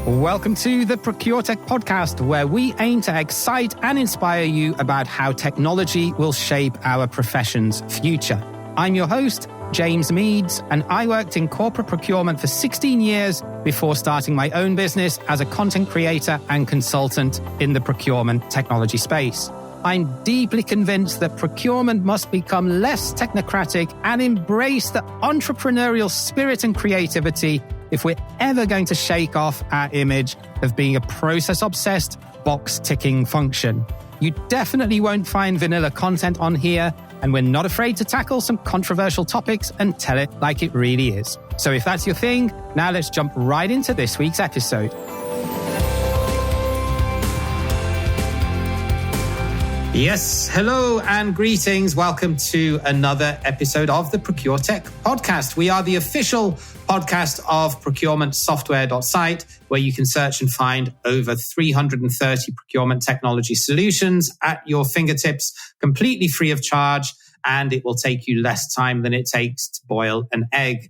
Welcome to the Procuretech Podcast, where we aim to excite and inspire you about how technology will shape our profession's future. I'm your host, James Meads, and I worked in corporate procurement for 16 years before starting my own business as a content creator and consultant in the procurement technology space. I'm deeply convinced that procurement must become less technocratic and embrace the entrepreneurial spirit and creativity if we're ever going to shake off our image of being a process-obsessed, box-ticking function. You definitely won't find vanilla content on here, and we're not afraid to tackle some controversial topics and tell it like it really is. So if that's your thing, now let's jump right into this week's episode. Yes, hello and greetings. Welcome to another episode of the Procuretech Podcast. We are the official podcast of procurementsoftware.site, where you can search and find over 330 procurement technology solutions at your fingertips, completely free of charge, and it will take you less time than it takes to boil an egg.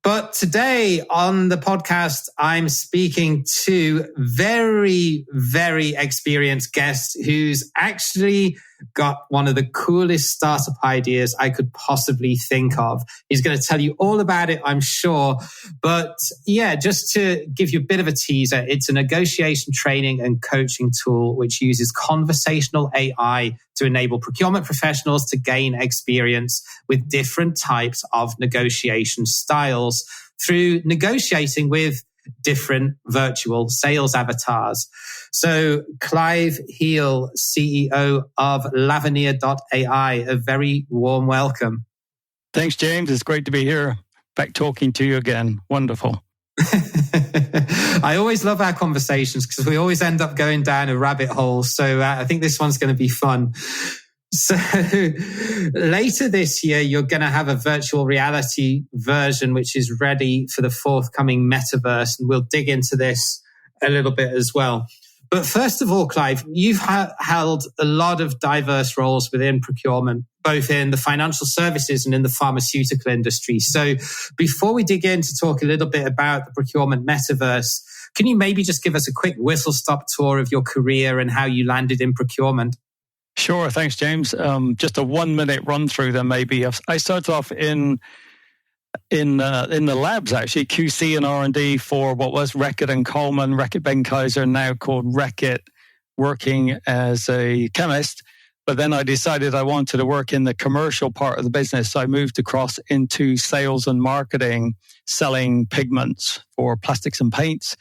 But today on the podcast, I'm speaking to very, very experienced guest who's actually got one of the coolest startup ideas I could possibly think of. He's going to tell you all about it, I'm sure. But yeah, just to give you a bit of a teaser, it's a negotiation training and coaching tool which uses conversational AI to enable procurement professionals to gain experience with different types of negotiation styles through negotiating with different virtual sales avatars. So Clive Heal, CEO of Lavenir.ai, a very warm welcome. Thanks, James. It's great to be here. Back talking to you again. Wonderful. I always love our conversations because we always end up going down a rabbit hole. So I think this one's going to be fun. So later this year, you're going to have a virtual reality version, which is ready for the forthcoming Metaverse. And we'll dig into this a little bit as well. But first of all, Clive, you've held a lot of diverse roles within procurement, both in the financial services and in the pharmaceutical industry. So before we dig in to talk a little bit about the procurement metaverse, can you maybe just give us a quick whistle-stop tour of your career and how you landed in procurement? Sure. Thanks, James. Just a 1 minute run through them, maybe. I started off in the labs, actually, QC and R&D for what was Reckitt & Coleman, Reckitt-Benckiser, now called Reckitt, working as a chemist. But then I decided I wanted to work in the commercial part of the business. So I moved across into sales and marketing, selling pigments for plastics and paints.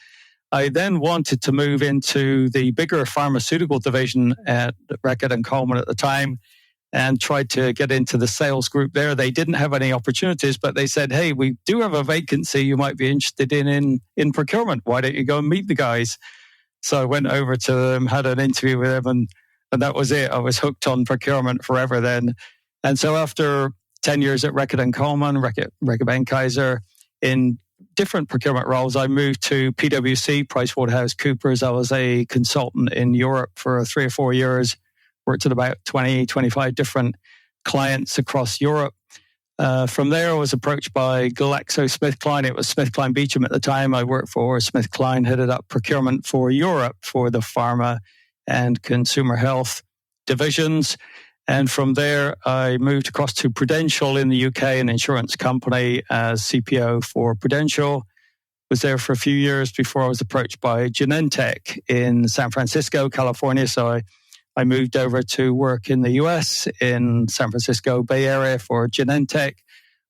I then wanted to move into the bigger pharmaceutical division at Reckitt & Coleman at the time and tried to get into the sales group there. They didn't have any opportunities, but they said, hey, we do have a vacancy you might be interested in procurement. Why don't you go and meet the guys? So I went over to them, had an interview with them, and that was it. I was hooked on procurement forever then. And so after 10 years at Reckitt & Coleman, Reckitt-Benckiser, in different procurement roles, I moved to PwC, PricewaterhouseCoopers. I was a consultant in Europe for 3 or 4 years, worked at about 20, 25 different clients across Europe. From there, I was approached by GlaxoSmithKline. It was SmithKline Beecham at the time. I worked for SmithKline, headed up procurement for Europe for the pharma and consumer health divisions. And from there, I moved across to Prudential in the UK, an insurance company, as CPO for Prudential. Was there for a few years before I was approached by Genentech in San Francisco, California. So I moved over to work in the US in San Francisco Bay Area for Genentech,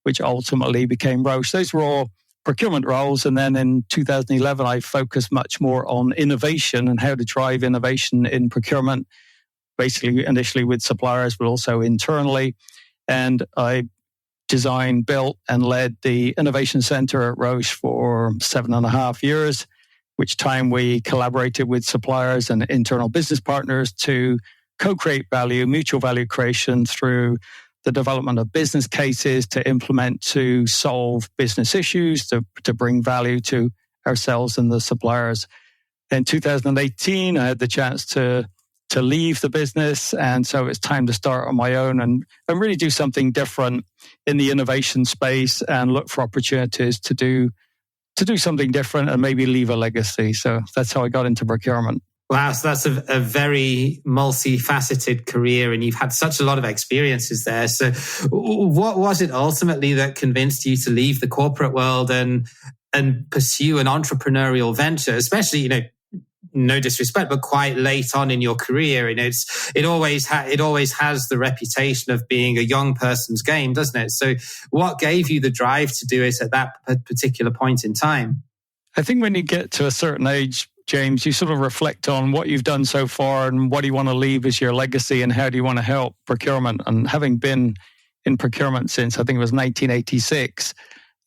which ultimately became Roche. Those were all procurement roles. And then in 2011, I focused much more on innovation and how to drive innovation in procurement, basically initially with suppliers, but also internally. And I designed, built, and led the Innovation Center at Roche for 7.5 years, which time we collaborated with suppliers and internal business partners to co-create value, mutual value creation through the development of business cases to implement, to solve business issues, to bring value to ourselves and the suppliers. In 2018, I had the chance to leave the business, and so it's time to start on my own and really do something different in the innovation space and look for opportunities to do to do something different and maybe leave a legacy. So that's how I got into procurement. Wow, so that's a very multifaceted career, and you've had such a lot of experiences there. So what was it ultimately that convinced you to leave the corporate world and pursue an entrepreneurial venture, especially, no disrespect, but quite late on in your career? It always has the reputation of being a young person's game, doesn't it? So what gave you the drive to do it at that particular point in time? I think when you get to a certain age, James, you sort of reflect on what you've done so far and what do you want to leave as your legacy and how do you want to help procurement. And having been in procurement since, I think it was 1986,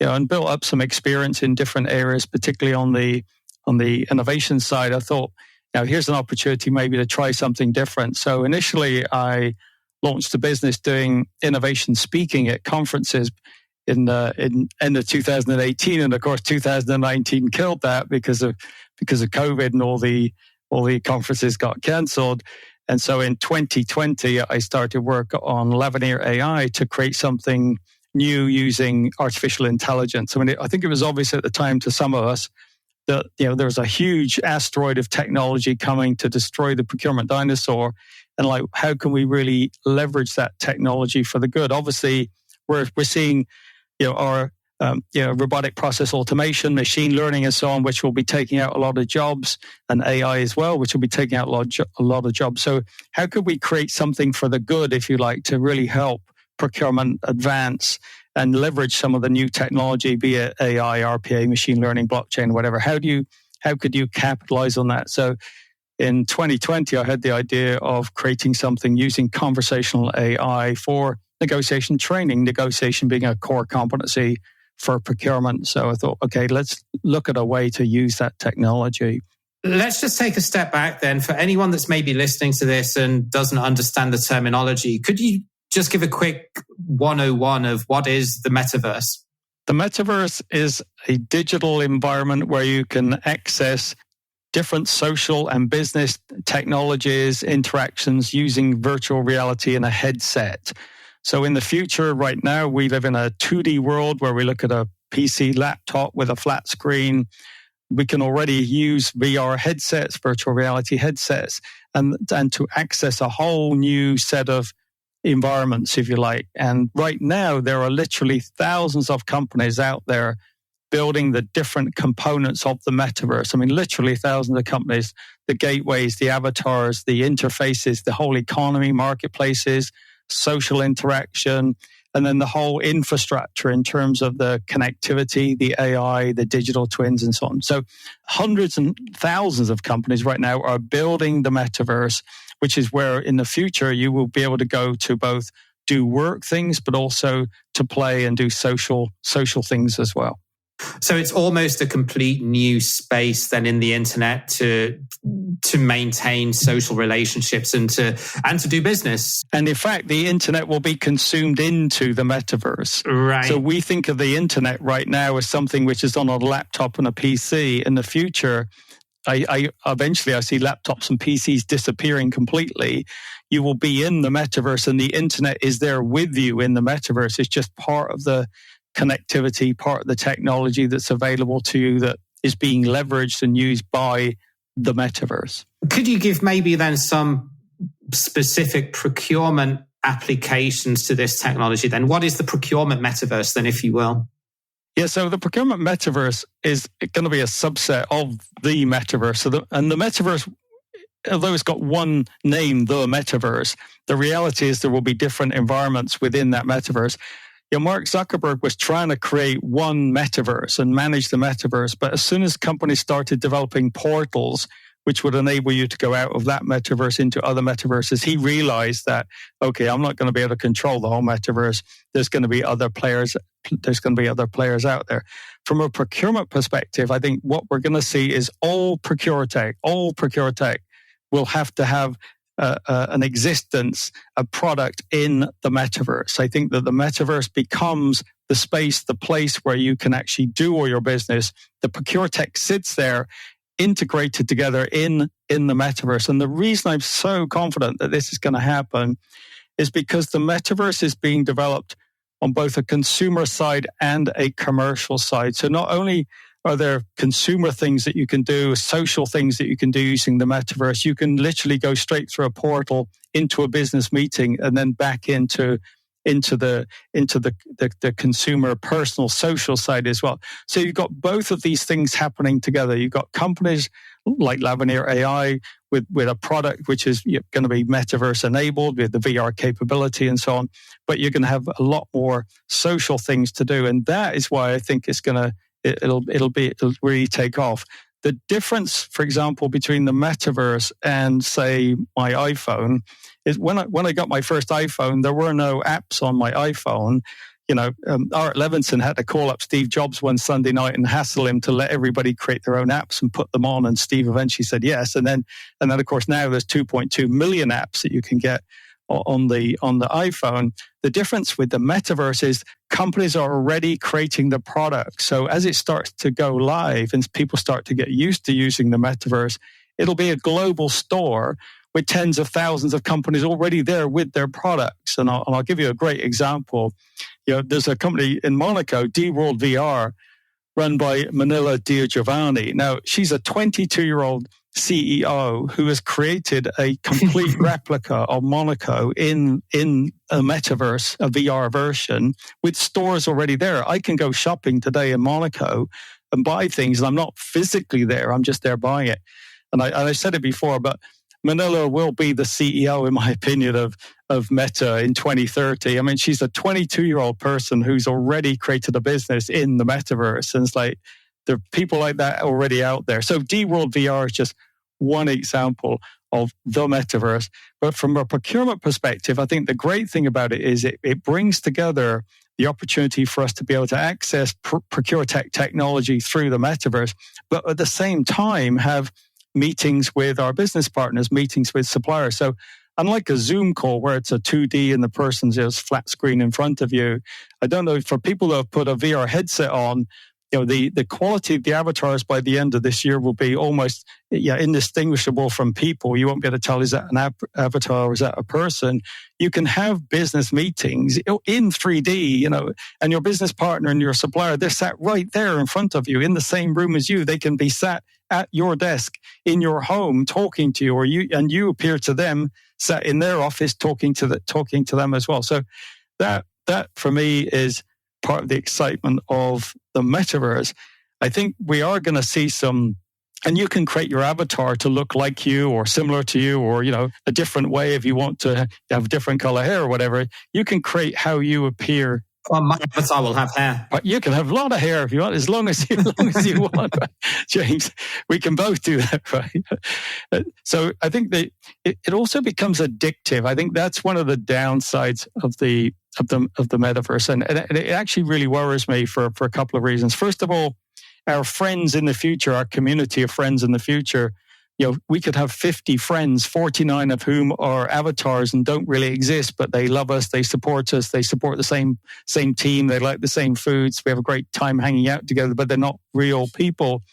and built up some experience in different areas, particularly on the innovation side, I thought, here's an opportunity maybe to try something different. So initially, I launched a business doing innovation speaking at conferences in end of 2018, and of course 2019 killed that because of COVID, and all the conferences got cancelled. And so in 2020, I started work on Lavenir AI to create something new using artificial intelligence. I mean, I think it was obvious at the time to some of us that there was a huge asteroid of technology coming to destroy the procurement dinosaur, and how can we really leverage that technology for the good? Obviously, we're seeing our robotic process automation, machine learning, and so on, which will be taking out a lot of jobs, and AI as well, which will be taking out a lot of jobs. So, how could we create something for the good, if you like, to really help procurement advance and leverage some of the new technology, be it AI, RPA, machine learning, blockchain, whatever? How could you capitalize on that? So in 2020, I had the idea of creating something using conversational AI for negotiation training, negotiation being a core competency for procurement. So I thought, okay, let's look at a way to use that technology. Let's just take a step back then. For anyone that's maybe listening to this and doesn't understand the terminology, could you just give a quick 101 of what is the metaverse? The metaverse is a digital environment where you can access different social and business technologies, interactions using virtual reality in a headset. So in the future, right now, we live in a 2D world where we look at a PC laptop with a flat screen. We can already use VR headsets, virtual reality headsets, and to access a whole new set of environments, if you like. And right now, there are literally thousands of companies out there building the different components of the metaverse. I mean, literally thousands of companies, the gateways, the avatars, the interfaces, the whole economy, marketplaces, social interaction, and then the whole infrastructure in terms of the connectivity, the AI, the digital twins, and so on. So hundreds and thousands of companies right now are building the metaverse, which is where in the future you will be able to go to both do work things, but also to play and do social things as well. So it's almost a complete new space then in the internet to maintain social relationships and to do business. And in fact, the internet will be consumed into the metaverse. Right. So we think of the internet right now as something which is on a laptop and a PC. In the future, I eventually see laptops and PCs disappearing completely. You will be in the metaverse, and the internet is there with you in the metaverse. It's just part of the connectivity, part of the technology that's available to you that is being leveraged and used by the metaverse. Could you give maybe then some specific procurement applications to this technology then? What is the procurement metaverse then, if you will? Yeah, so the procurement metaverse is going to be a subset of the metaverse. So the metaverse, although it's got one name, the metaverse, the reality is there will be different environments within that metaverse. Mark Zuckerberg was trying to create one metaverse and manage the metaverse, but as soon as companies started developing portals, which would enable you to go out of that metaverse into other metaverses, he realized that, okay, I'm not going to be able to control the whole metaverse. There's going to be other players. There's going to be other players out there. From a procurement perspective, I think what we're going to see is all Procuretech will have to have an existence, a product in the metaverse. I think that the metaverse becomes the space, the place where you can actually do all your business. The Procuretech sits there integrated together in the metaverse. And the reason I'm so confident that this is going to happen is because the metaverse is being developed on both a consumer side and a commercial side. So not only Are there consumer things that you can do, social things that you can do using the metaverse? You can literally go straight through a portal into a business meeting and then back into the consumer, personal, social side as well. So you've got both of these things happening together. You've got companies like Lavenir AI with a product which is going to be metaverse enabled with the VR capability and so on. But you're going to have a lot more social things to do, and that is why I think it'll really take off. The difference, for example, between the metaverse and, say, my iPhone is when I got my first iPhone, there were no apps on my iPhone. Art Levinson had to call up Steve Jobs one Sunday night and hassle him to let everybody create their own apps and put them on. And Steve eventually said yes. And then, of course, now there's 2.2 million apps that you can get on the iPhone. The difference with the metaverse is companies are already creating the product. So as it starts to go live and people start to get used to using the metaverse, it'll be a global store with tens of thousands of companies already there with their products. And I'll give you a great example. There's a company in Monaco, D-World VR, run by Manila Giovanni. Now, she's a 22-year-old CEO who has created a complete replica of Monaco in a metaverse, a VR version, with stores already there. I can go shopping today in Monaco and buy things, and I'm not physically there. I'm just there buying it. And I said it before, but Manila will be the CEO, in my opinion, of Meta in 2030. I mean, she's a 22-year-old person who's already created a business in the metaverse. And it's like, there are people like that already out there. So D-World VR is just one example of the metaverse. But from a procurement perspective, I think the great thing about it is it brings together the opportunity for us to be able to access Procuretech technology through the metaverse, but at the same time have meetings with our business partners, meetings with suppliers. So unlike a Zoom call where it's a 2D and the person's just flat screen in front of you, I don't know, for people that have put a VR headset on, the quality of the avatars by the end of this year will be almost indistinguishable from people. You won't be able to tell, is that an avatar or is that a person? You can have business meetings in 3D, and your business partner and your supplier, they're sat right there in front of you in the same room as you. They can be sat at your desk in your home talking to you, and you appear to them sat in their office talking to them as well. So that for me is part of the excitement of the metaverse. I think we are going to see some, and you can create your avatar to look like you or similar to you, or a different way if you want to have different color hair or whatever. You can create how you appear. Well, my avatar will have hair. But you can have a lot of hair if you want, as long as you want, right? James. We can both do that, right? So I think that it also becomes addictive. I think that's one of the downsides of the metaverse, and it actually really worries me for a couple of reasons. First of all, our friends in the future, our community of friends in the future, we could have 50 friends, 49 of whom are avatars and don't really exist, but they love us, they support us, they support the same team, they like the same foods, we have a great time hanging out together, but they're not real people.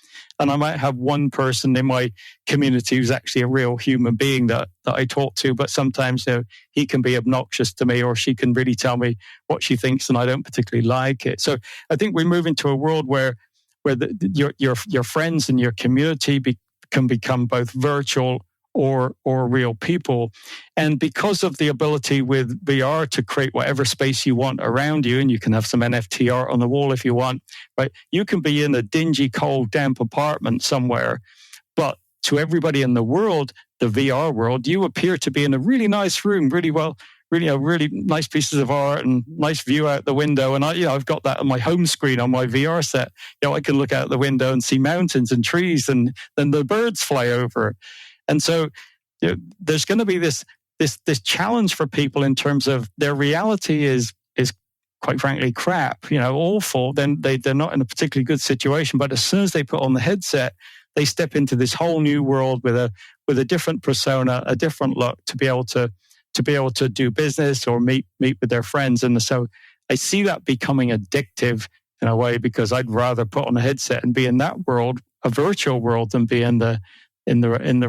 And I might have one person in my community who's actually a real human being that I talk to, but sometimes he can be obnoxious to me, or she can really tell me what she thinks and I don't particularly like it. So I think we move into a world where your friends and your community can become both virtual or real people. And because of the ability with VR to create whatever space you want around you, and you can have some NFT art on the wall if you want, right? You can be in a dingy, cold, damp apartment somewhere, but to everybody in the world, the VR world, you appear to be in a really nice room, really nice pieces of art and nice view out the window. And I've got that on my home screen on my VR set. I can look out the window and see mountains and trees, and then the birds fly over. And so there's going to be this challenge for people in terms of their reality is quite frankly crap, awful. Then they're not in a particularly good situation. But as soon as they put on the headset, they step into this whole new world with a different persona, a different look, to be able to do business or meet with their friends. And so I see that becoming addictive in a way, because I'd rather put on a headset and be in that world, a virtual world, than be in the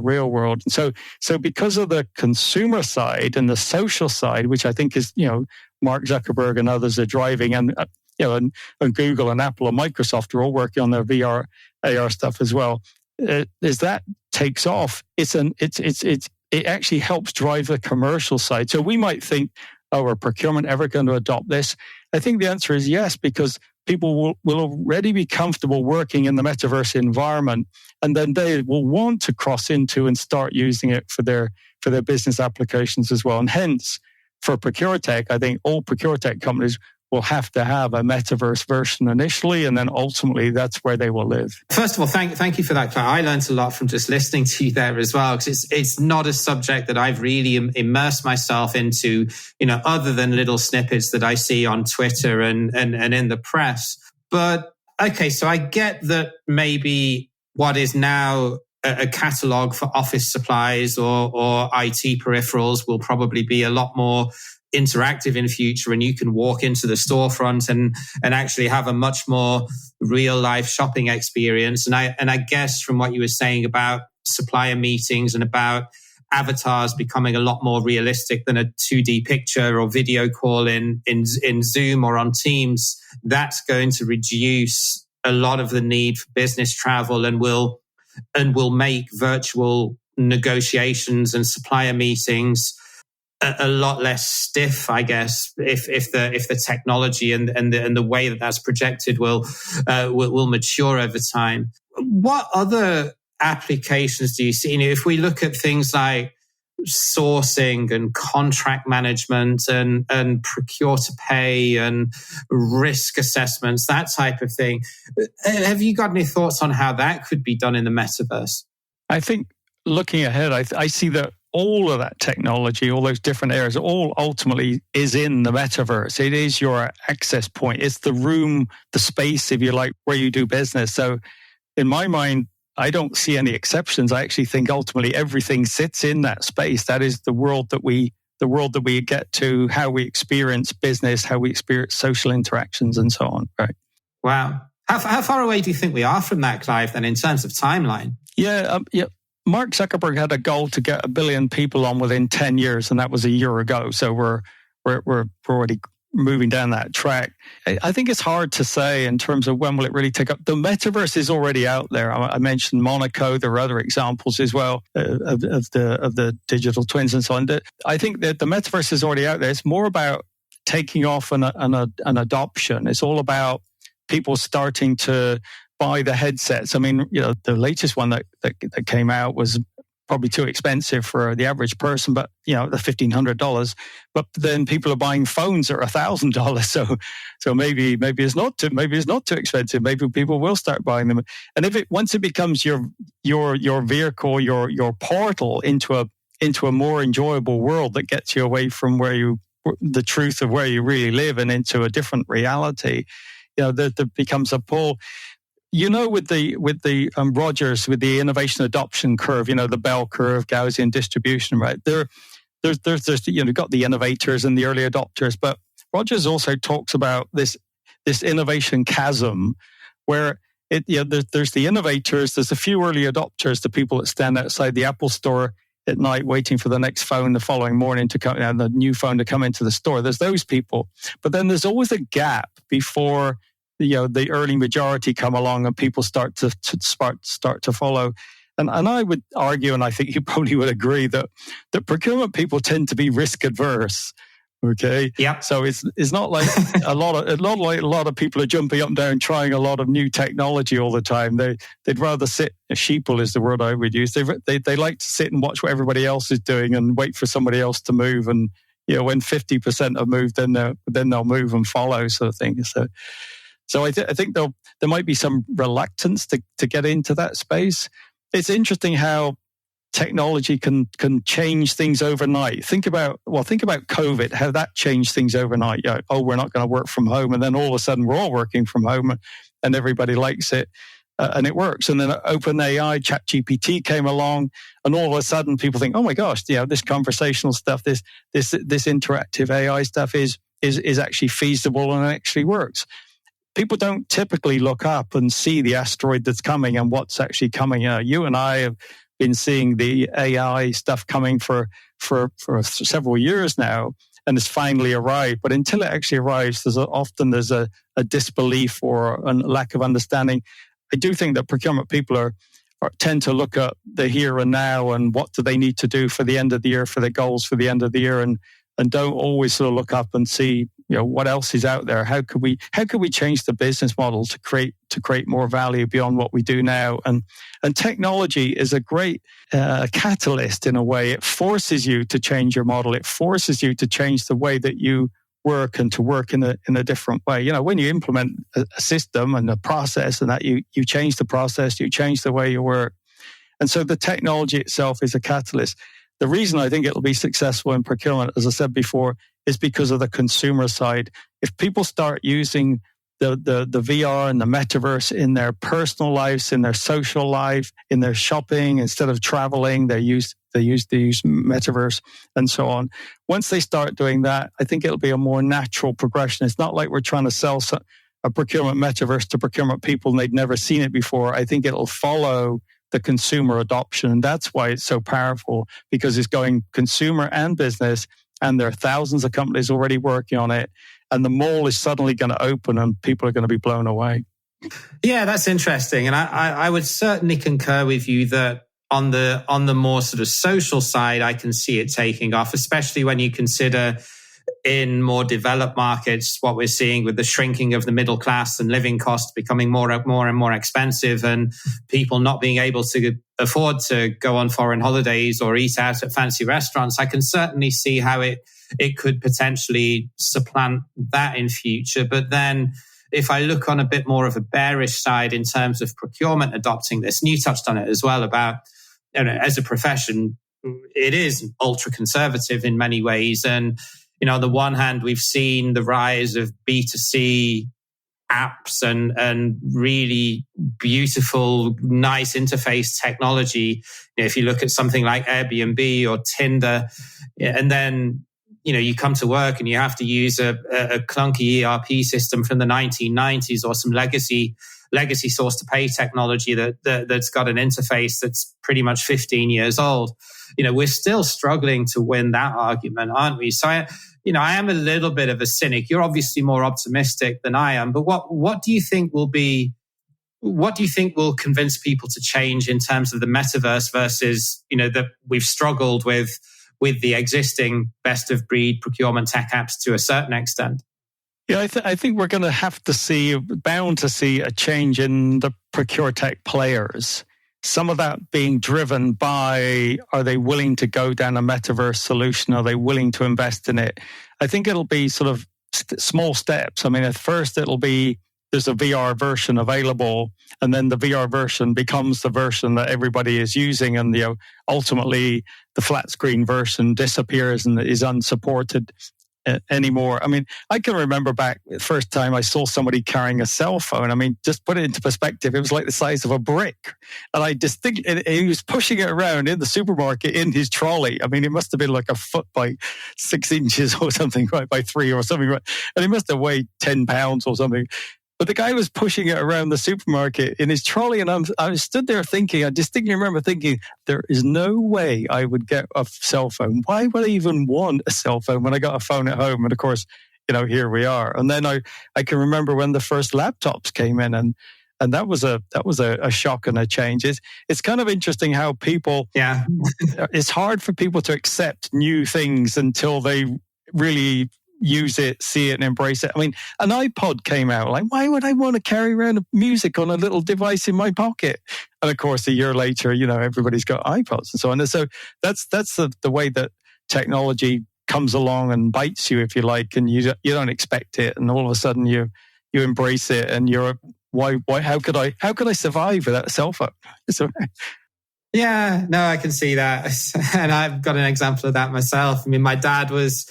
real world. And so because of the consumer side and the social side, which I think is, Mark Zuckerberg and others are driving, and and Google and Apple and Microsoft are all working on their VR, AR stuff as well. As that takes off, it actually helps drive the commercial side. So we might think, are procurement ever going to adopt this? I think the answer is yes, because people will already be comfortable working in the metaverse environment, and then they will want to cross into and start using it for their business applications as well. And hence, for Procuretech, I think all Procuretech companies will have to have a metaverse version initially, and then ultimately that's where they will live. First of all, thank you for that, Clive. I learned a lot from just listening to you there as well, because it's not a subject that I've really immersed myself into, other than little snippets that I see on Twitter and in the press. But okay, so I get that maybe what is now a catalog for office supplies or IT peripherals will probably be a lot more interactive in future, and you can walk into the storefront and actually have a much more real life shopping experience. And I guess from what you were saying about supplier meetings and about avatars becoming a lot more realistic than a 2D picture or video call in Zoom or on Teams, that's going to reduce a lot of the need for business travel and will make virtual negotiations and supplier meetings a lot less stiff, I guess, if the technology and the way that that's projected will mature over time. What other applications do you see? If we look at things like sourcing and contract management and procure to pay and risk assessments, that type of thing, have you got any thoughts on how that could be done in the metaverse? I think looking ahead, I see that all of that technology, all those different areas, all ultimately is in the metaverse. It is your access point. It's the room, the space, if you like, where you do business. So in my mind, I don't see any exceptions. I actually think ultimately everything sits in that space. That is the world that we get to, how we experience business, how we experience social interactions and so on. Right. Wow. How far away do you think we are from that, Clive, then, in terms of timeline? Yeah. Mark Zuckerberg had a goal to get 1 billion people on within 10 years, and that was a year ago. So we're already moving down that track. I think it's hard to say in terms of when will it really take up. The metaverse is already out there. I mentioned Monaco. There are other examples as well of the digital twins and so on. I think that the metaverse is already out there. It's more about taking off an adoption. It's all about people starting to buy the headsets. I mean, the latest one that came out was probably too expensive for the average person, but the $1,500. But then people are buying phones that are $1,000. So maybe it's not too expensive. Maybe people will start buying them. And once it becomes your vehicle, your portal into a more enjoyable world that gets you away from the truth of where you really live and into a different reality, there becomes a pull. With the Rogers, with the innovation adoption curve, the bell curve, Gaussian distribution, right? There's got the innovators and the early adopters, but Rogers also talks about this innovation chasm where there's the innovators, there's a few early adopters, the people that stand outside the Apple store at night waiting for the next phone the following morning to come, the new phone to come into the store. There's those people, but then there's always a gap before the early majority come along and people start to follow. And I would argue, and I think you probably would agree, that procurement people tend to be risk adverse. Okay. Yeah. So it's not like a lot of people are jumping up and down trying a lot of new technology all the time. They'd rather sit. Sheeple is the word I would use. They like to sit and watch what everybody else is doing and wait for somebody else to move. And when 50% have moved, then they'll move and follow, sort of thing. So I think there might be some reluctance to get into that space. It's interesting how technology can change things overnight. Think about COVID, how that changed things overnight. We're not going to work from home, and then all of a sudden we're all working from home, and everybody likes it, and it works. And then OpenAI, ChatGPT came along, and all of a sudden people think, oh my gosh, this conversational stuff, this interactive AI stuff is actually feasible and actually works. People don't typically look up and see the asteroid that's coming and what's actually coming. You and I have been seeing the AI stuff coming for several years now, and it's finally arrived. But until it actually arrives, there's a disbelief or a lack of understanding. I do think that procurement people tend to look at the here and now and what do they need to do for the end of the year, for their goals for the end of the year, and don't always sort of look up and see, what else is out there. How could we change the business model to create more value beyond what we do now? And technology is a great catalyst in a way. It forces you to change your model. It forces you to change the way that you work and to work in a different way. When you implement a system and a process and that you change the process, you change the way you work. And so the technology itself is a catalyst. The reason I think it'll be successful in procurement, as I said before, is because of the consumer side. If people start using the VR and the metaverse in their personal lives, in their social life, in their shopping, instead of traveling, they use metaverse and so on. Once they start doing that, I think it'll be a more natural progression. It's not like we're trying to sell a procurement metaverse to procurement people and they'd never seen it before. I think it'll follow the consumer adoption. And that's why it's so powerful, because it's going consumer and business, and there are thousands of companies already working on it. And the mall is suddenly going to open and people are going to be blown away. Yeah, that's interesting. And I would certainly concur with you that on the more sort of social side, I can see it taking off, especially when you consider in more developed markets what we're seeing with the shrinking of the middle class and living costs becoming more and more expensive, and people not being able to afford to go on foreign holidays or eat out at fancy restaurants. I can certainly see how it could potentially supplant that in future. But then if I look on a bit more of a bearish side in terms of procurement adopting this, and you touched on it as well about, as a profession, it is ultra conservative in many ways. And, on the one hand, we've seen the rise of B2C apps and really beautiful, nice interface technology. If you look at something like Airbnb or Tinder, and then, you come to work and you have to use a clunky ERP system from the 1990s or some legacy source to pay technology that's got an interface that's pretty much 15 years old. We're still struggling to win that argument, aren't we? So I am a little bit of a cynic. You're obviously more optimistic than I am, but what do you think will convince people to change in terms of the metaverse versus, that we've struggled with the existing best of breed procurement tech apps to a certain extent? Yeah, I think we're going to bound to see a change in the Procuretech players. Some of that being driven by, are they willing to go down a metaverse solution? Are they willing to invest in it? I think it'll be sort of small steps. I mean, at first it'll be, there's a VR version available, and then the VR version becomes the version that everybody is using, and ultimately the flat screen version disappears and is unsupported anymore. I mean, I can remember back the first time I saw somebody carrying a cell phone. I mean, just put it into perspective, it was like the size of a brick. And he was pushing it around in the supermarket in his trolley. I mean, it must have been like a foot by 6 inches or something, right, by 3 or something, right? And it must have weighed 10 pounds or something. But the guy was pushing it around the supermarket in his trolley, and I stood there thinking, I distinctly remember thinking, there is no way I would get a cell phone. Why would I even want a cell phone when I got a phone at home? And of course, here we are. And then I can remember when the first laptops came in, and that was a shock and a change. It's kind of interesting how people, it's hard for people to accept new things until they really use it, see it, and embrace it. I mean, an iPod came out. Like, why would I want to carry around music on a little device in my pocket? And of course, a year later, everybody's got iPods and so on. And so that's the way that technology comes along and bites you, if you like, and you don't expect it, and all of a sudden you embrace it, and you're how could I survive without a cell phone? So, yeah, no, I can see that. And I've got an example of that myself. I mean, my dad was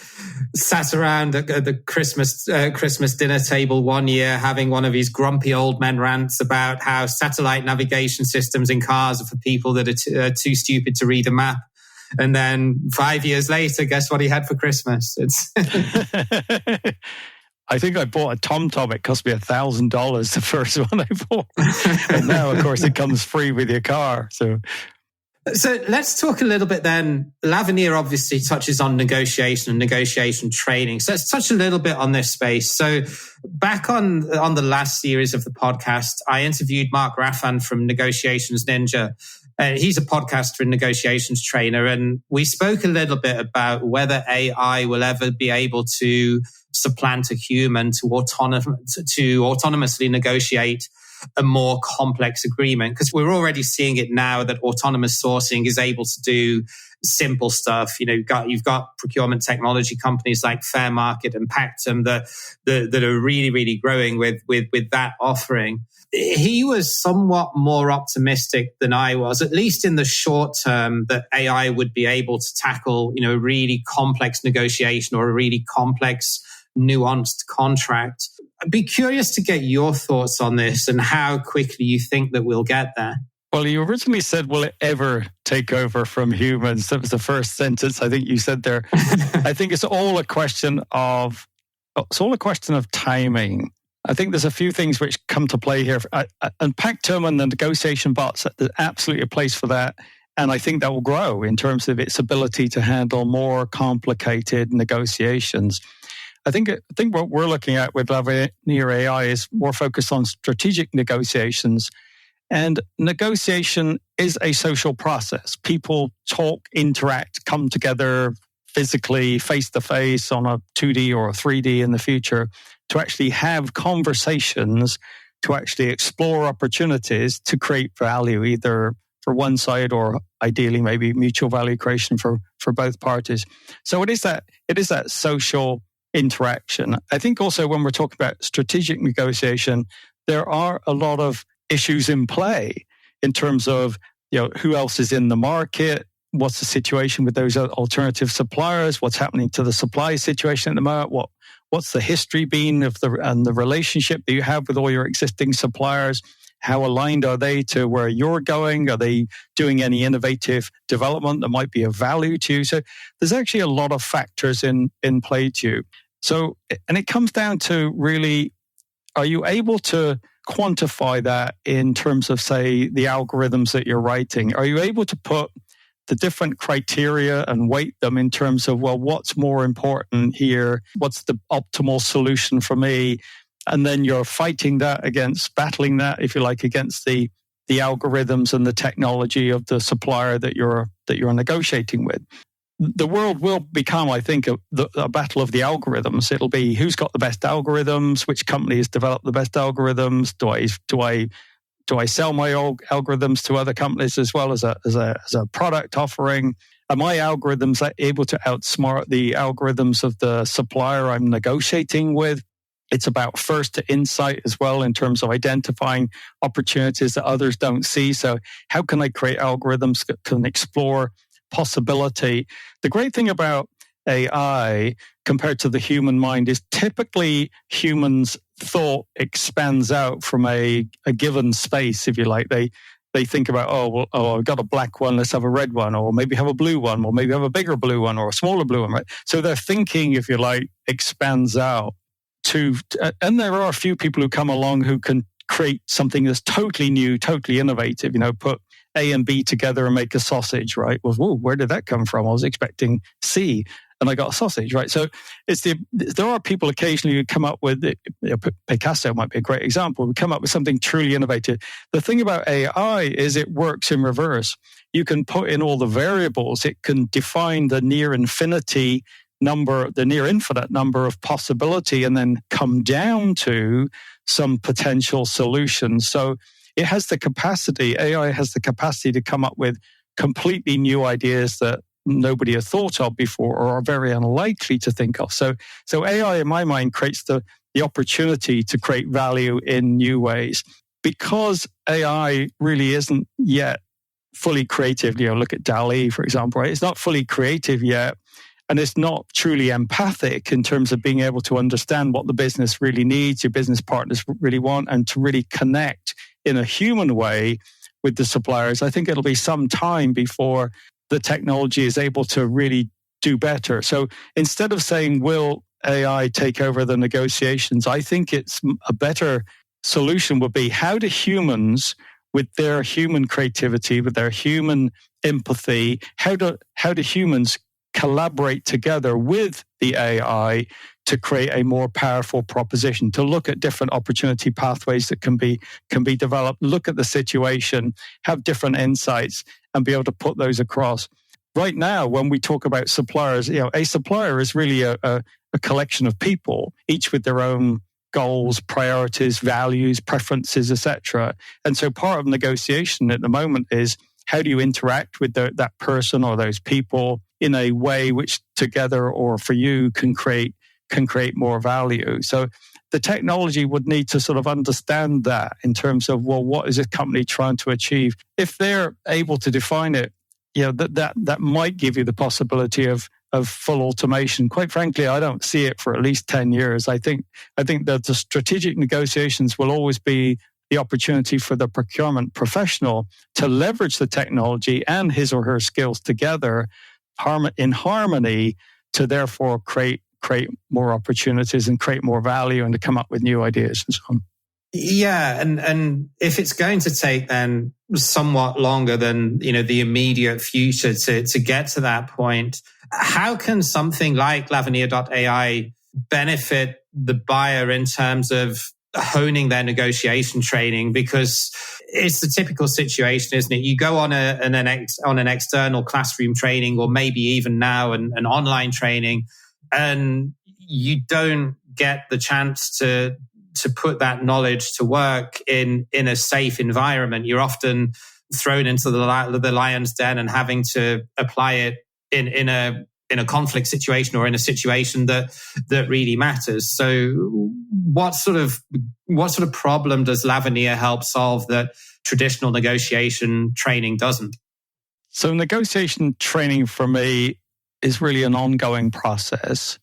sat around at the Christmas dinner table one year having one of his grumpy old men rants about how satellite navigation systems in cars are for people that are too stupid to read a map. And then 5 years later, guess what he had for Christmas? I think I bought a TomTom. It cost me $1,000, the first one I bought. And now, of course, it comes free with your car. So, So let's talk a little bit then. Lavenir obviously touches on negotiation and negotiation training. So let's touch a little bit on this space. So back on the last series of the podcast, I interviewed Mark Raffan from Negotiations Ninja. He's a podcaster and negotiations trainer. And we spoke a little bit about whether AI will ever be able to supplant a human to autonomously negotiate a more complex agreement, because we're already seeing it now that autonomous sourcing is able to do simple stuff. You've got procurement technology companies like Fair Market and Pactum that are really, really growing with that offering. He was somewhat more optimistic than I was, at least in the short term, that AI would be able to tackle, a really complex negotiation or a really complex, nuanced contract. I'd be curious to get your thoughts on this and how quickly you think that we'll get there. Well, you originally said, will it ever take over from humans? That was the first sentence I think you said there. I think it's all a question of timing. I think there's a few things which come to play here. And Pactum and the negotiation bots, there's absolutely a place for that. And I think that will grow in terms of its ability to handle more complicated negotiations. I think what we're looking at with Lavenir AI is more focused on strategic negotiations. And negotiation is a social process. People talk, interact, come together physically, face-to-face on a 2D or a 3D in the future to actually have conversations, to actually explore opportunities to create value, either for one side or ideally maybe mutual value creation for both parties. So it is that social interaction. I think also when we're talking about strategic negotiation, there are a lot of issues in play in terms of who else is in the market, what's the situation with those alternative suppliers, what's happening to the supply situation at the moment, what's the history been of the relationship that you have with all your existing suppliers, how aligned are they to where you're going, are they doing any innovative development that might be of value to you? So there's actually a lot of factors in play to you. So, and it comes down to really, are you able to quantify that in terms of, say, the algorithms that you're writing? Are you able to put the different criteria and weight them in terms of, well, what's more important here? What's the optimal solution for me? And then you're battling that, if you like, against the algorithms and the technology of the supplier that you're negotiating with. The world will become, I think, a battle of the algorithms. It'll be who's got the best algorithms, which company has developed the best algorithms. Do I sell my algorithms to other companies as well as a product offering? Are my algorithms able to outsmart the algorithms of the supplier I'm negotiating with? It's about first to insight as well in terms of identifying opportunities that others don't see. So how can I create algorithms that can explore possibility? The great thing about AI compared to the human mind is typically humans' thought expands out from a given space, if you like. They think about, I've got a black one, let's have a red one, or maybe have a blue one, or maybe have a bigger blue one, or a smaller blue one, right? So their thinking, if you like, expands out and there are a few people who come along who can create something that's totally new, totally innovative, put A and B together and make a sausage, right? Well, where did that come from? I was expecting C and I got a sausage, right? So there are people occasionally who come up with, Picasso might be a great example, who come up with something truly innovative. The thing about AI is it works in reverse. You can put in all the variables. It can define the near infinite number of possibility and then come down to some potential solutions. So AI has the capacity to come up with completely new ideas that nobody had thought of before or are very unlikely to think of. So AI, in my mind, creates the opportunity to create value in new ways. Because AI really isn't yet fully creative, look at DALL-E, for example, right? It's not fully creative yet. And it's not truly empathic in terms of being able to understand what the business really needs, your business partners really want, and to really connect in a human way with the suppliers. I think it'll be some time before the technology is able to really do better. So instead of saying, will AI take over the negotiations, I think it's a better solution would be, how do humans with their human creativity, with their human empathy. How do humans collaborate together with the AI to create a more powerful proposition, to look at different opportunity pathways that can be developed, look at the situation, have different insights, and be able to put those across. Right now, when we talk about suppliers, a supplier is really a collection of people, each with their own goals, priorities, values, preferences, etc. And so part of negotiation at the moment is, how do you interact with that person or those people in a way which together or for you can create more value? So the technology would need to sort of understand that in terms of, well, what is a company trying to achieve? If they're able to define it, that might give you the possibility of full automation. Quite frankly, I don't see it for at least 10 years. I think that the strategic negotiations will always be the opportunity for the procurement professional to leverage the technology and his or her skills together in harmony to therefore create more opportunities and create more value and to come up with new ideas and so on. Yeah, and if it's going to take then somewhat longer than the immediate future to get to that point, how can something like Lavenir.ai benefit the buyer in terms of honing their negotiation training? Because it's the typical situation, isn't it? You go on an external classroom training, or maybe even now an online training, and you don't get the chance to put that knowledge to work in a safe environment. You're often thrown into the lion's den and having to apply it in a conflict situation or in a situation that really matters. So what sort of problem does Lavenir help solve that traditional negotiation training doesn't? So negotiation training for me is really an ongoing process,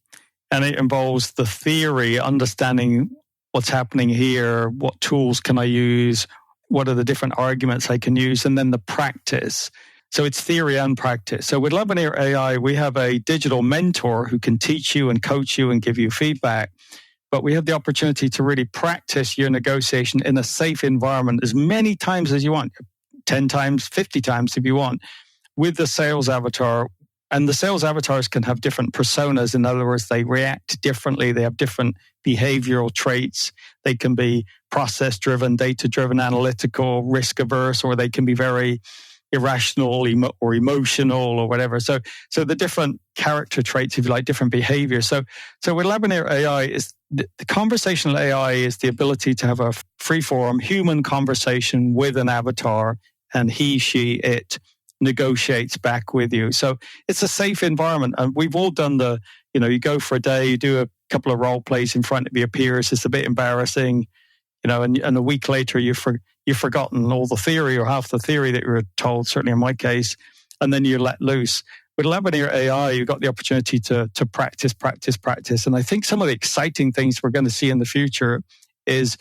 and it involves the theory, understanding what's happening here, what tools can I use, what are the different arguments I can use, and then the practice. So it's theory and practice. So with Lavenir AI, we have a digital mentor who can teach you and coach you and give you feedback. But we have the opportunity to really practice your negotiation in a safe environment as many times as you want, 10 times, 50 times if you want, with the sales avatar. And the sales avatars can have different personas. In other words, they react differently. They have different behavioral traits. They can be process-driven, data-driven, analytical, risk-averse, or they can be very irrational or emotional or whatever. So the different character traits, if you like, different behaviors. So with Lavenir AI, is the conversational AI is the ability to have a free-form human conversation with an avatar, and he, she, it negotiates back with you. So it's a safe environment. And we've all done you go for a day, you do a couple of role plays in front of your peers. It's a bit embarrassing, and a week later you've forgotten all the theory or half the theory that you were told, certainly in my case, and then you're let loose. With Lavenir AI, you've got the opportunity to practice. And I think some of the exciting things we're going to see in the future is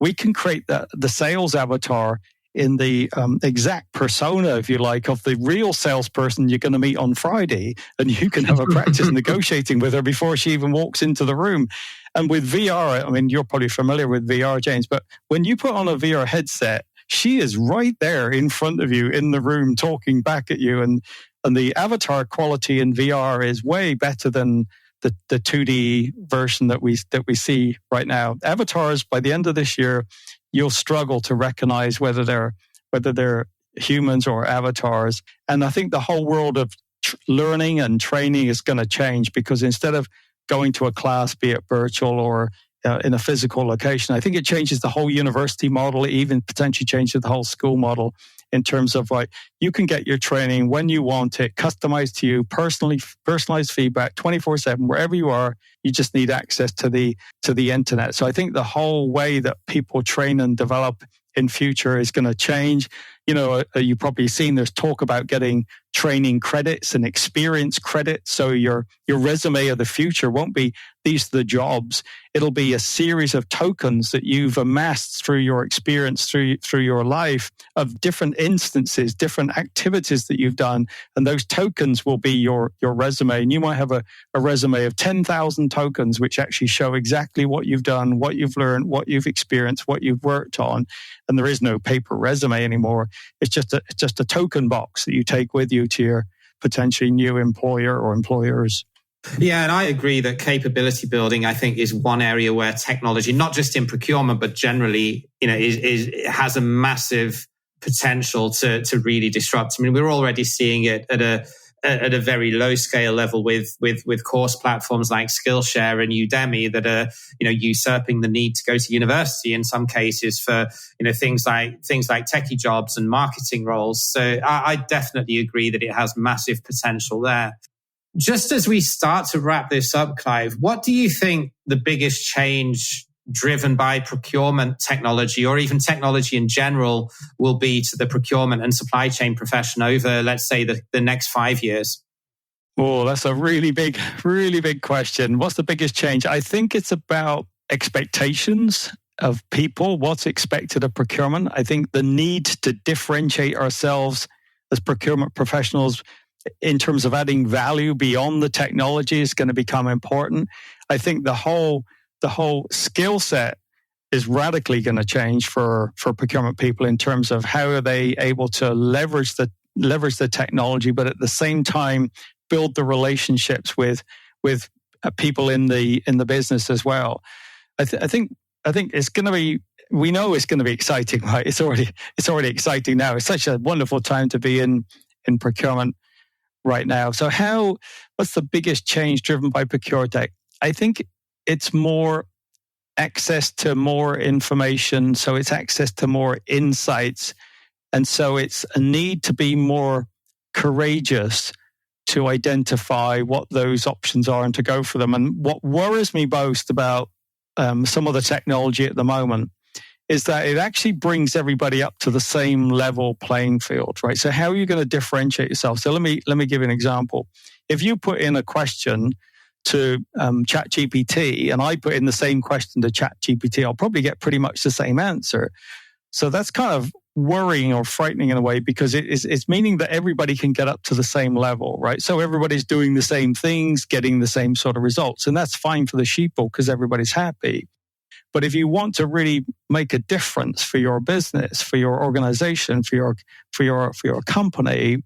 we can create the sales avatar in the exact persona, if you like, of the real salesperson you're going to meet on Friday. And you can have a practice negotiating with her before she even walks into the room. And with VR, I mean, you're probably familiar with VR, James, but when you put on a VR headset, she is right there in front of you in the room talking back at you. And the avatar quality in VR is way better than the 2D version that we see right now. Avatars, by the end of this year, you'll struggle to recognize whether they're humans or avatars. And I think the whole world of learning and training is going to change, because instead of going to a class, be it virtual or in a physical location, I think it changes the whole university model, even potentially changes the whole school model in terms of you can get your training when you want it, customized to you, personalized feedback 24/7, wherever you are. You just need access to the internet. So I think the whole way that people train and develop in future is going to change. you've probably seen there's talk about getting training credits and experience credits. So your resume of the future won't be these are the jobs. It'll be a series of tokens that you've amassed through your experience, through your life, of different instances, different activities that you've done. And those tokens will be your resume. And you might have a resume of 10,000 tokens, which actually show exactly what you've done, what you've learned, what you've experienced, what you've worked on. And there is no paper resume anymore. It's just a token box that you take with you to your potentially new employer or employers. Yeah, and I agree that capability building, I think, is one area where technology, not just in procurement, but generally, has a massive potential to really disrupt. I mean, we're already seeing it at a very low scale level with course platforms like Skillshare and Udemy that are, usurping the need to go to university in some cases for, things like techie jobs and marketing roles. So I definitely agree that it has massive potential there. Just as we start to wrap this up, Clive, what do you think the biggest change driven by procurement technology or even technology in general will be to the procurement and supply chain profession over, let's say, the next 5 years? Oh, that's a really big question. What's the biggest change? I think it's about expectations of people, what's expected of procurement. I think the need to differentiate ourselves as procurement professionals in terms of adding value beyond the technology is going to become important. I think the whole skill set is radically going to change for procurement people in terms of how are they able to leverage the technology, but at the same time build the relationships with people in the business as well. I think it's going to be. We know it's going to be exciting, right? It's already exciting now. It's such a wonderful time to be in procurement right now. So what's the biggest change driven by Procuretech? I think it's more access to more information. So it's access to more insights. And so it's a need to be more courageous to identify what those options are and to go for them. And what worries me most about some of the technology at the moment is that it actually brings everybody up to the same level playing field, right? So how are you going to differentiate yourself? So let me give you an example. If you put in a question to ChatGPT and I put in the same question to ChatGPT, I'll probably get pretty much the same answer. So that's kind of worrying or frightening in a way because it's meaning that everybody can get up to the same level, right? So everybody's doing the same things, getting the same sort of results. And that's fine for the sheeple because everybody's happy. But if you want to really make a difference for your business, for your organization, for your company,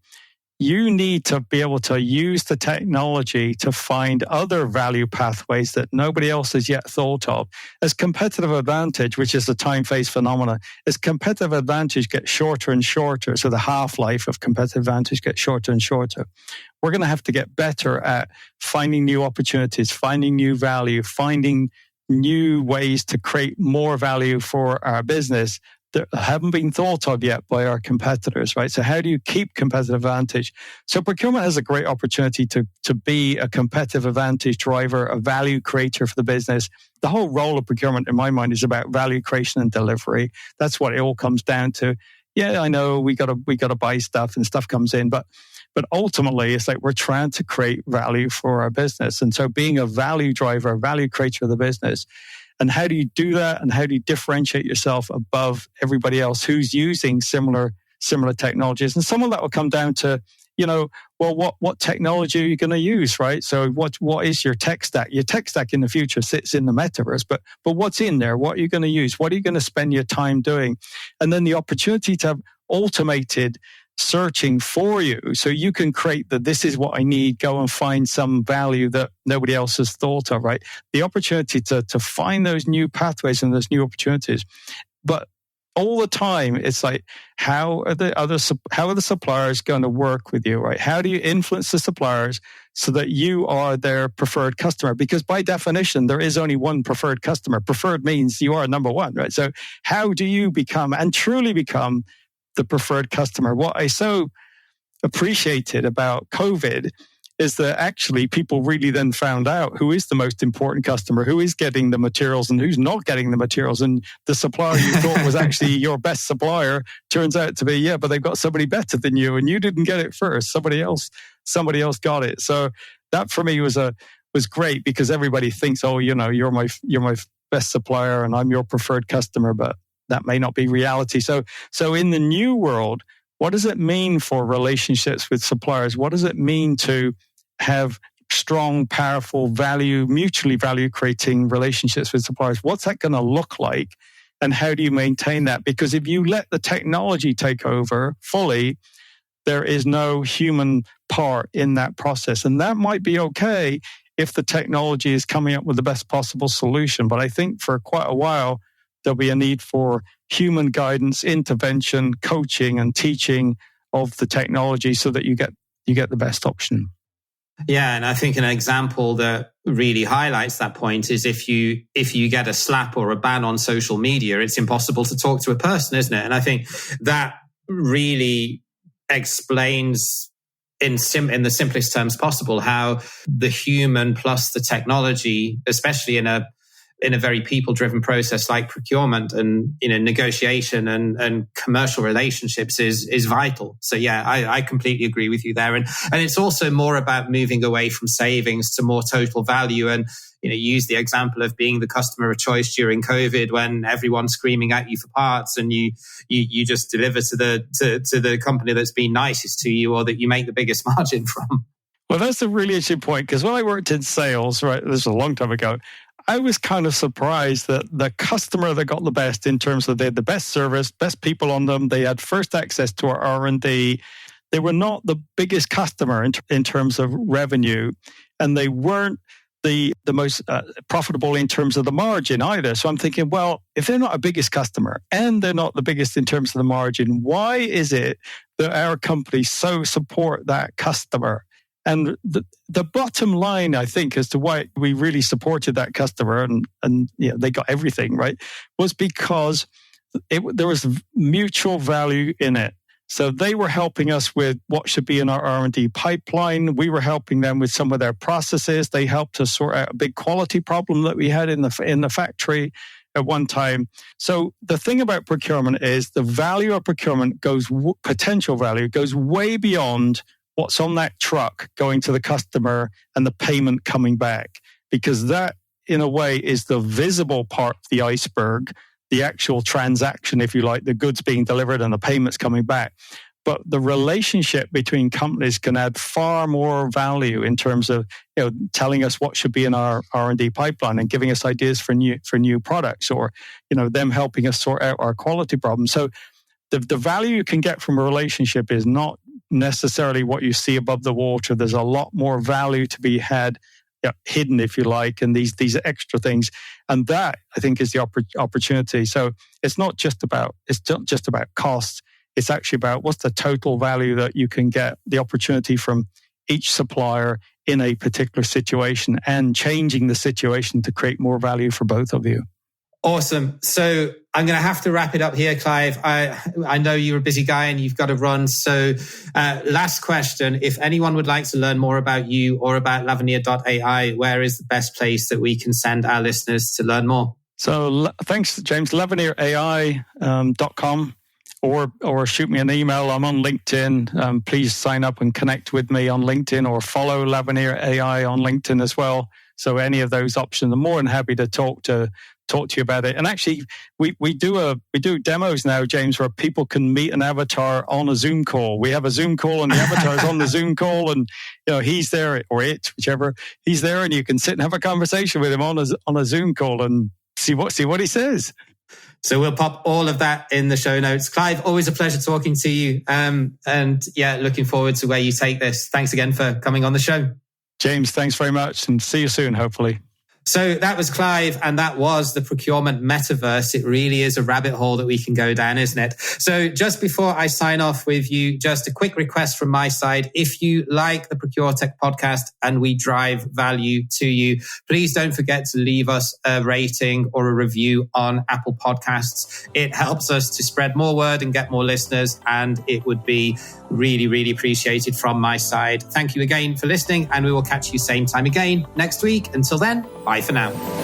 you need to be able to use the technology to find other value pathways that nobody else has yet thought of. As competitive advantage, which is the time phase phenomena, as competitive advantage gets shorter and shorter, so the half-life of competitive advantage gets shorter and shorter, we're going to have to get better at finding new opportunities, finding new value, finding new ways to create more value for our business that haven't been thought of yet by our competitors, right? So how do you keep competitive advantage? So procurement has a great opportunity to be a competitive advantage driver, a value creator for the business. The whole role of procurement, in my mind, is about value creation and delivery. That's what it all comes down to. Yeah, I know we got to buy stuff and stuff comes in, but ultimately, it's like we're trying to create value for our business. And so being a value driver, a value creator of the business. And how do you do that? And how do you differentiate yourself above everybody else who's using similar technologies? And some of that will come down to, what technology are you going to use, right? So what is your tech stack? Your tech stack in the future sits in the metaverse, but what's in there? What are you going to use? What are you going to spend your time doing? And then the opportunity to have automated searching for you so you can create this is what I need, go and find some value that nobody else has thought of, right? The opportunity to find those new pathways and those new opportunities. But all the time, it's like, how are the suppliers going to work with you, right? How do you influence the suppliers so that you are their preferred customer? Because by definition, there is only one preferred customer. Preferred means you are number one, right? So how do you become and truly become the preferred customer? What I so appreciated about COVID is that actually people really then found out who is the most important customer, who is getting the materials and who's not getting the materials. And the supplier you thought was actually your best supplier turns out to be, but they've got somebody better than you and you didn't get it first. Somebody else got it. So that for me was great, because everybody thinks, you're my best supplier and I'm your preferred customer, but that may not be reality. So in the new world, what does it mean for relationships with suppliers? What does it mean to have strong, powerful, mutually value-creating relationships with suppliers? What's that going to look like? And how do you maintain that? Because if you let the technology take over fully, there is no human part in that process. And that might be okay if the technology is coming up with the best possible solution. But I think for quite a while, there'll be a need for human guidance, intervention, coaching, and teaching of the technology so that you get the best option. Yeah, and I think an example that really highlights that point is if you get a slap or a ban on social media, it's impossible to talk to a person, isn't it? And I think that really explains in the simplest terms possible how the human plus the technology, especially in a very people-driven process like procurement and negotiation and commercial relationships is vital. So yeah, I completely agree with you there. And it's also more about moving away from savings to more total value. And use the example of being the customer of choice during COVID when everyone's screaming at you for parts, and you just deliver to the company that's been nicest to you or that you make the biggest margin from. Well, that's a really interesting point, because when I worked in sales, right, this is a long time ago, I was kind of surprised that the customer that got the best in terms of they had the best service, best people on them, they had first access to our R&D. They were not the biggest customer in terms of revenue, and they weren't the most profitable in terms of the margin either. So I'm thinking, well, if they're not a biggest customer and they're not the biggest in terms of the margin, why is it that our companies so support that customer? And the bottom line, I think, as to why we really supported that customer and they got everything, right, was because there was mutual value in it. So they were helping us with what should be in our R&D pipeline. We were helping them with some of their processes. They helped us sort out a big quality problem that we had in the factory at one time. So the thing about procurement is the value of procurement potential value goes way beyond what's on that truck going to the customer and the payment coming back, because that, in a way, is the visible part of the iceberg, the actual transaction, if you like, the goods being delivered and the payments coming back. But the relationship between companies can add far more value in terms of telling us what should be in our R&D pipeline and giving us ideas for new products, or them helping us sort out our quality problems. So the value you can get from a relationship is not necessarily what you see above the water. There's a lot more value to be had, hidden, if you like, and these extra things. And that, I think, is the opportunity. So it's not just about cost. It's actually about what's the total value that you can get, the opportunity from each supplier in a particular situation, and changing the situation to create more value for both of you. Awesome. So I'm going to have to wrap it up here, Clive. I know you're a busy guy and you've got to run. So last question. If anyone would like to learn more about you or about Lavenir.ai, where is the best place that we can send our listeners to learn more? So thanks, James. LavenirAI.com or shoot me an email. I'm on LinkedIn. Please sign up and connect with me on LinkedIn, or follow LavenirAI on LinkedIn as well. So any of those options, I'm more than happy to talk to you about it. And actually, we do demos now, James, where people can meet an avatar on a Zoom call. We have a Zoom call, and the avatar is on the Zoom call, and he's there, or it, whichever. He's there, and you can sit and have a conversation with him on a Zoom call and see what he says. So we'll pop all of that in the show notes. Clive, always a pleasure talking to you. And yeah, looking forward to where you take this. Thanks again for coming on the show. James, thanks very much, and see you soon, hopefully. So that was Clive, and that was the procurement metaverse. It really is a rabbit hole that we can go down, isn't it? So just before I sign off with you, just a quick request from my side. If you like the Procuretech podcast and we drive value to you, please don't forget to leave us a rating or a review on Apple Podcasts. It helps us to spread more word and get more listeners, and it would be Really, really appreciated from my side. Thank you again for listening, and we will catch you same time again next week. Until then, bye for now.